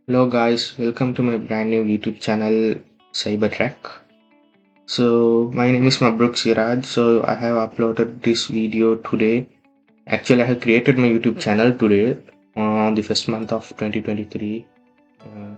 Hello guys, welcome to my brand new YouTube channel Cybertrack. So my name is Mabruk Siraj. So I have uploaded this video today. Actually, I have created my YouTube channel today on the first month of 2023. Uh,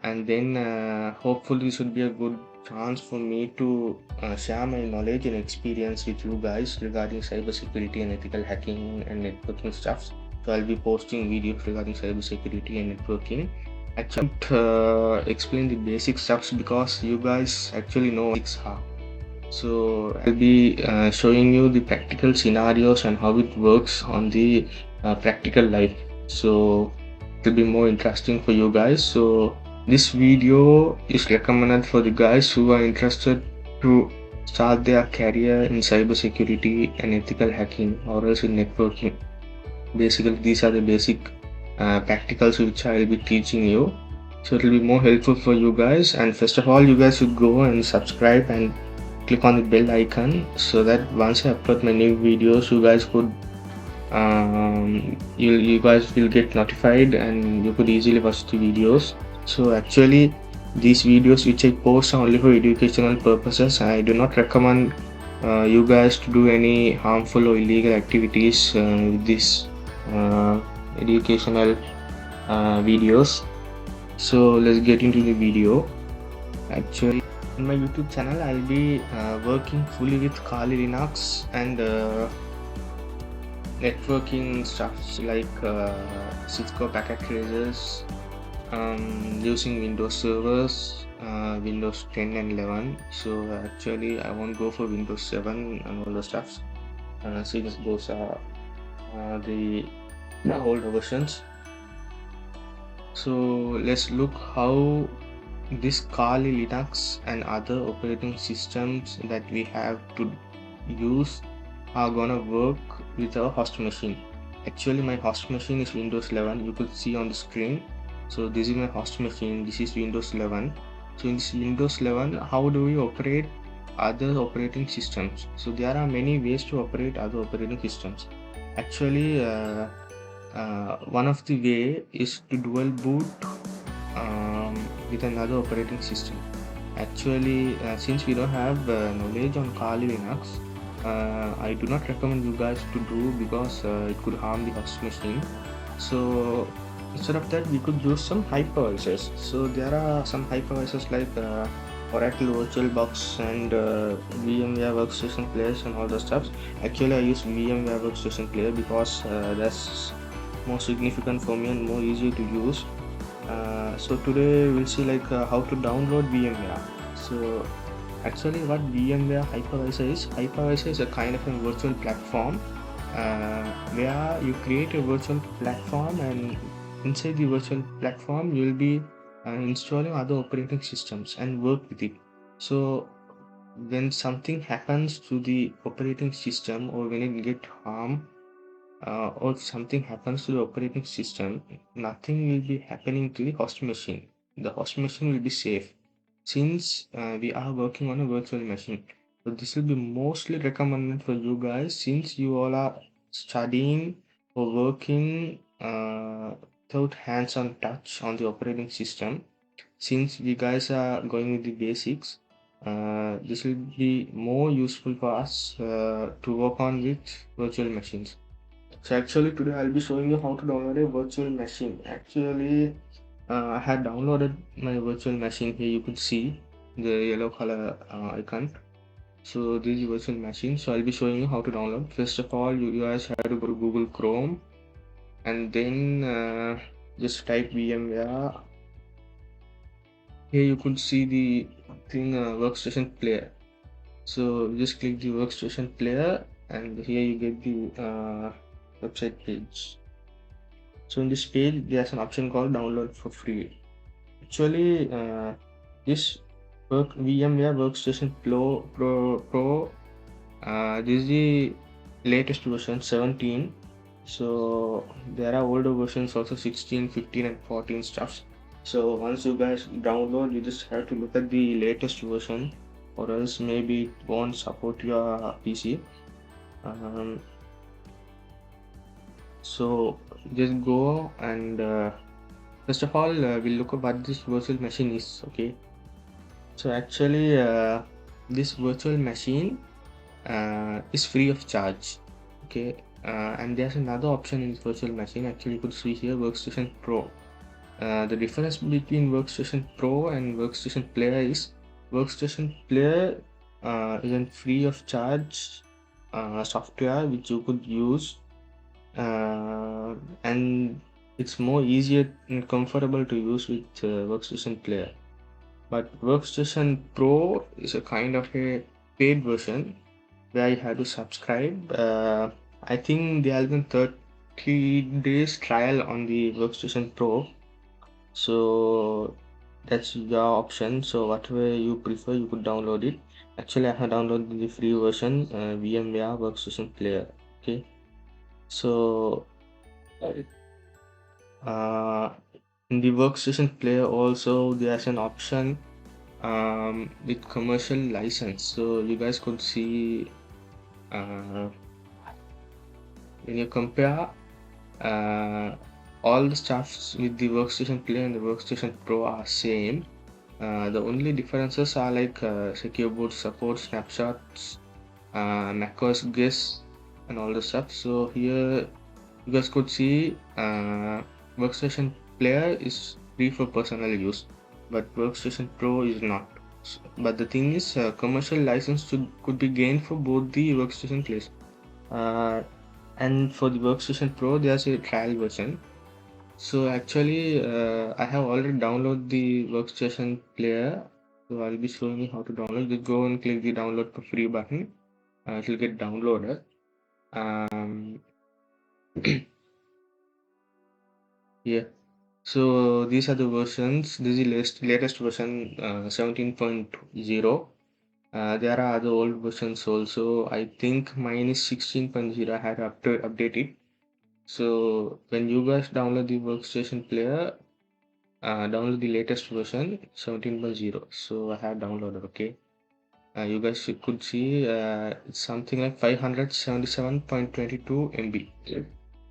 and then hopefully this would be a good chance for me to share my knowledge and experience with you guys regarding cybersecurity and ethical hacking and networking stuff. So I'll be posting videos regarding cybersecurity and networking. I can't explain the basic stuffs because you guys actually know it's how. So I'll be showing you the practical scenarios and how it works on the practical life. So it will be more interesting for you guys. So this video is recommended for the guys who are interested to start their career in cybersecurity and ethical hacking or else in networking. Basically, these are the basic practicals which I will be teaching you. So it will be more helpful for you guys. And first of all, you guys should go and subscribe and click on the bell icon so that once I upload my new videos, you guys could you guys will get notified and you could easily watch the videos. So actually, these videos which I post are only for educational purposes. I do not recommend you guys to do any harmful or illegal activities with these uh, educational videos. So let's get into the video. Actually, on my YouTube channel, I'll be working fully with Kali Linux and networking stuff like Cisco packet tracers, using Windows servers, Windows 10 and 11. So actually, I won't go for Windows 7 and all the stuff since those are the older versions. So let's look how this Kali Linux and other operating systems that we have to use are gonna work with our host machine. Actually, my host machine is Windows 11. You could see on the screen. So this is my host machine. This is Windows 11. So in this Windows 11, how do we operate other operating systems? So there are many ways to operate other operating systems. Actually, one of the way is to dual boot with another operating system. Actually, since we don't have knowledge on Kali Linux, I do not recommend you guys to do because it could harm the host machine. So instead of that, we could use some hypervisors. So there are some hypervisors like Oracle VirtualBox and VMware Workstation Players and all the stuff. Actually, I use VMware Workstation Player because that's more significant for me and more easy to use. So today we'll see like how to download VMware. So actually what VMware hypervisor is a kind of a virtual platform where you create a virtual platform, and inside the virtual platform you will be installing other operating systems and work with it. So when something happens to the operating system or when it get harmed, or something happens to the operating system, nothing will be happening to the host machine. The host machine will be safe since we are working on a virtual machine. So this will be mostly recommended for you guys since you all are studying or working without hands-on touch on the operating system. Since we guys are going with the basics, this will be more useful for us to work on with virtual machines. So actually today I'll be showing you how to download a virtual machine. Actually, I had downloaded my virtual machine. Here you could see the yellow color icon. So this is virtual machine. So I'll be showing you how to download. First of all, you guys have to go to Google Chrome and then just type VMware. Here you could see the thing workstation player. So just click the workstation player and here you get the website page. So in this page, there's an option called download for free. Actually, this VMware Workstation Pro, this is the latest version 17. So there are older versions also 16, 15 and 14 stuffs. So once you guys download, you just have to look at the latest version or else maybe it won't support your PC. So just go and First of all, we'll look at what this virtual machine is. Okay, so actually, this virtual machine is free of charge. Okay, and there's another option in this virtual machine. Actually, you could see here Workstation Pro. The difference between Workstation Pro and Workstation Player is Workstation Player isn't free of charge software which you could use, uh, and it's more easier and comfortable to use with Workstation Player. But Workstation Pro is a kind of a paid version where you have to subscribe. I think there has been 30 days trial on the Workstation Pro, so that's your option. So whatever you prefer, you could download it. Actually, I have downloaded the free version, VMware Workstation Player. Okay, so uh, in the Workstation Player also there's an option with commercial license. So you guys could see uh, when you compare uh, all the stuffs with the Workstation Player and the Workstation Pro are same. The only differences are like secure boot support, snapshots, macOS guess, and all the stuff. So here you guys could see Workstation Player is free for personal use, but Workstation Pro is not. But the thing is, commercial license could be gained for both the Workstation Players. Uh, and for the Workstation Pro, there's a trial version. So actually, I have already downloaded the Workstation Player. So I'll be showing you how to download. Just go and click the download for free button. It will get downloaded. Um, yeah. So these are the versions. This is the latest version, 17.0. There are other old versions also. I think mine is 16.0. I had to update it. So when you guys download the Workstation Player, download the latest version 17.0. So I have downloaded. Okay, you guys could see it's something like 577.22 MB.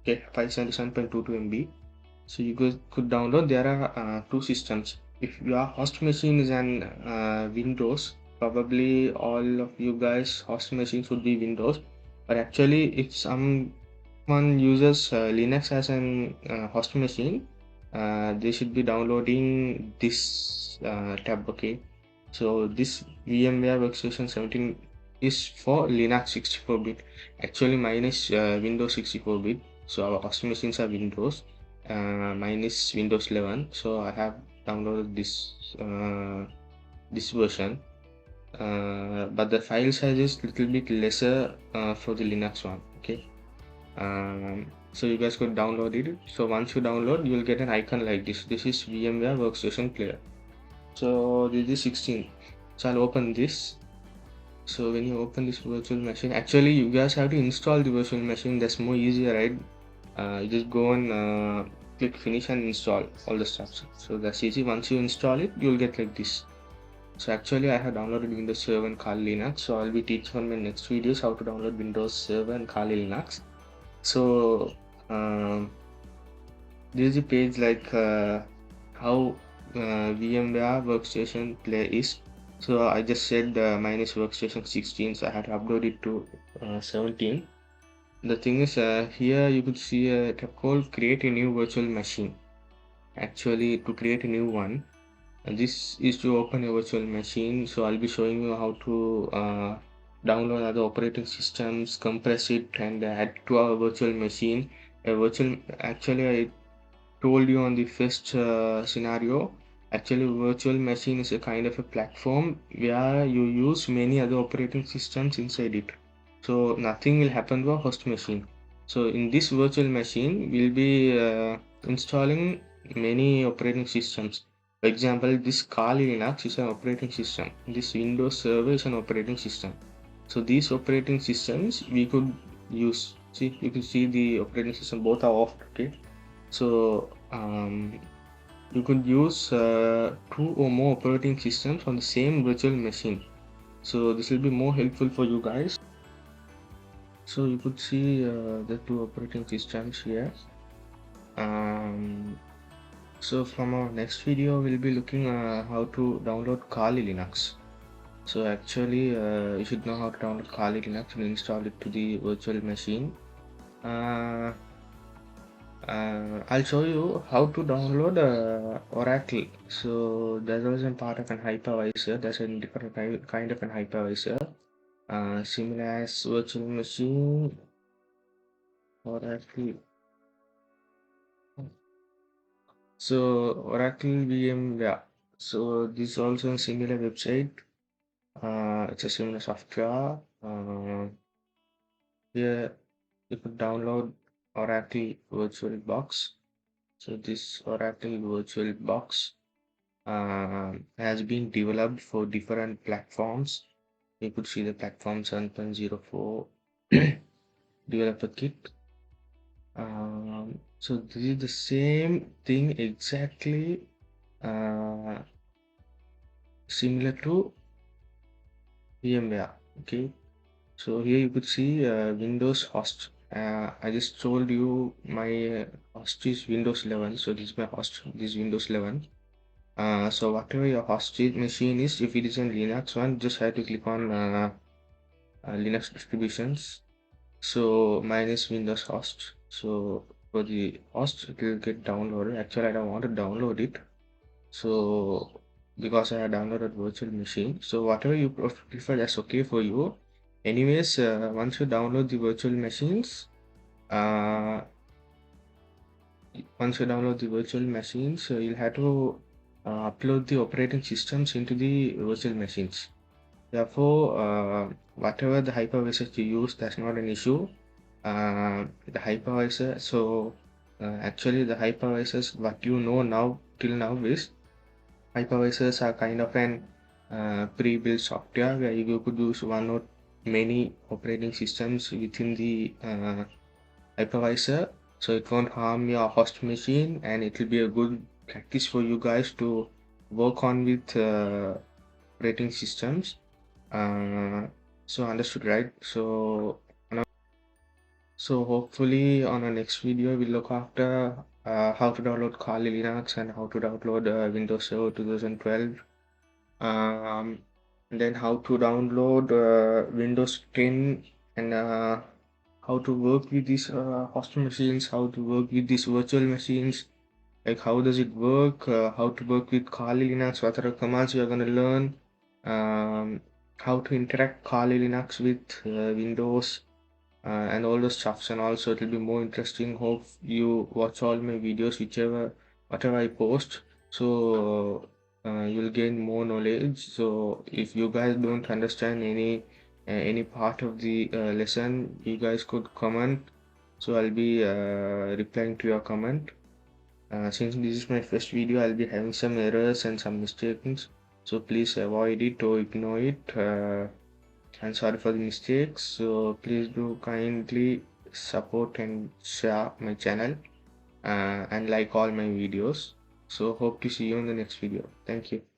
Okay, 577.22 MB. So you guys could download. There are two systems. If your host machine is an Windows, probably all of you guys host machines would be Windows. But actually, if someone uses Linux as an host machine, they should be downloading this tab. Okay, so this VMware Workstation 17 is for Linux 64-bit. Actually, mine is Windows 64-bit. So our host machines are Windows. Mine is Windows 11. So I have downloaded this version. But the file size is little bit lesser for the Linux one. Okay. So you guys could download it. So once you download, you will get an icon like this. This is VMware Workstation Player. So this is 16. So I'll open this. So when you open this virtual machine, actually you guys have to install the virtual machine. That's more easier, right? You just go and click finish and install all the stuff. So that's easy. Once you install it, you'll get like this. So actually I have downloaded Windows Server and Kali Linux. So I'll be teaching on my next videos how to download Windows Server and Kali Linux. So this is a page like how VMware Workstation Player is. So I just said mine is Workstation 16, so I had to upload it to 17. The thing is, here you could see a tab called create a new virtual machine. Actually, to create a new one, and this is to open a virtual machine. So I'll be showing you how to download other operating systems, compress it, and add to our virtual machine. Actually, I told you on the first scenario. Actually, virtual machine is a kind of a platform where you use many other operating systems inside it. So nothing will happen to a host machine. So in this virtual machine, we'll be installing many operating systems. For example, this Kali Linux is an operating system. This Windows Server is an operating system. So these operating systems we could use. See, you can see the operating system both are off. Okay, so you could use two or more operating systems on the same virtual machine. So this will be more helpful for you guys. So you could see the two operating systems here. Um, So from our next video, we'll be looking how to download Kali Linux. So actually, you should know how to download Kali Linux and install it to the virtual machine. Uh, I'll show you how to download Oracle. So there's also a part of an hypervisor. There's a different kind of an hypervisor, similar as virtual machine Oracle. So Oracle VMware. So this is also a similar website. It's a similar software. Here you could download Oracle VirtualBox. So this Oracle VirtualBox has been developed for different platforms. You could see the platform 7.04 developer kit. So this is the same thing exactly, similar to VMware. Okay, so here you could see Windows host. I just told you my host is Windows 11. So this is my host. This is Windows 11. So whatever your host machine is, if it is in Linux one, just have to click on Linux distributions. So mine is Windows host. So for the host, it will get downloaded. Actually, I don't want to download it. So because I have downloaded virtual machine. So whatever you prefer, that's okay for you. Anyways, once you download the virtual machines, uh, so you'll have to upload the operating systems into the virtual machines. Therefore, whatever the hypervisor you use, that's not an issue. The hypervisor, so actually the hypervisors, what you know now till now is hypervisors are kind of an pre-built software where you could use one or many operating systems within the hypervisor, so it won't harm your host machine, and it will be a good practice for you guys to work on with operating systems. So understood, right? So hopefully on our next video we'll look after how to download Kali Linux and how to download Windows Server 2012. And then how to download Windows 10, and how to work with these host machines, how to work with these virtual machines, like how does it work, how to work with Kali Linux, what are the commands you are going to learn, how to interact Kali Linux with Windows, and all those stuffs. And also it will be more interesting. Hope you watch all my videos, whatever I post, so you'll gain more knowledge. So if you guys don't understand any part of the lesson, you guys could comment, so I'll be replying to your comment. Since this is my first video, I'll be having some errors and some mistakes, so please avoid it or ignore it. And sorry for the mistakes. So please do kindly support and share my channel, and like all my videos. So hope to see you in the next video. Thank you.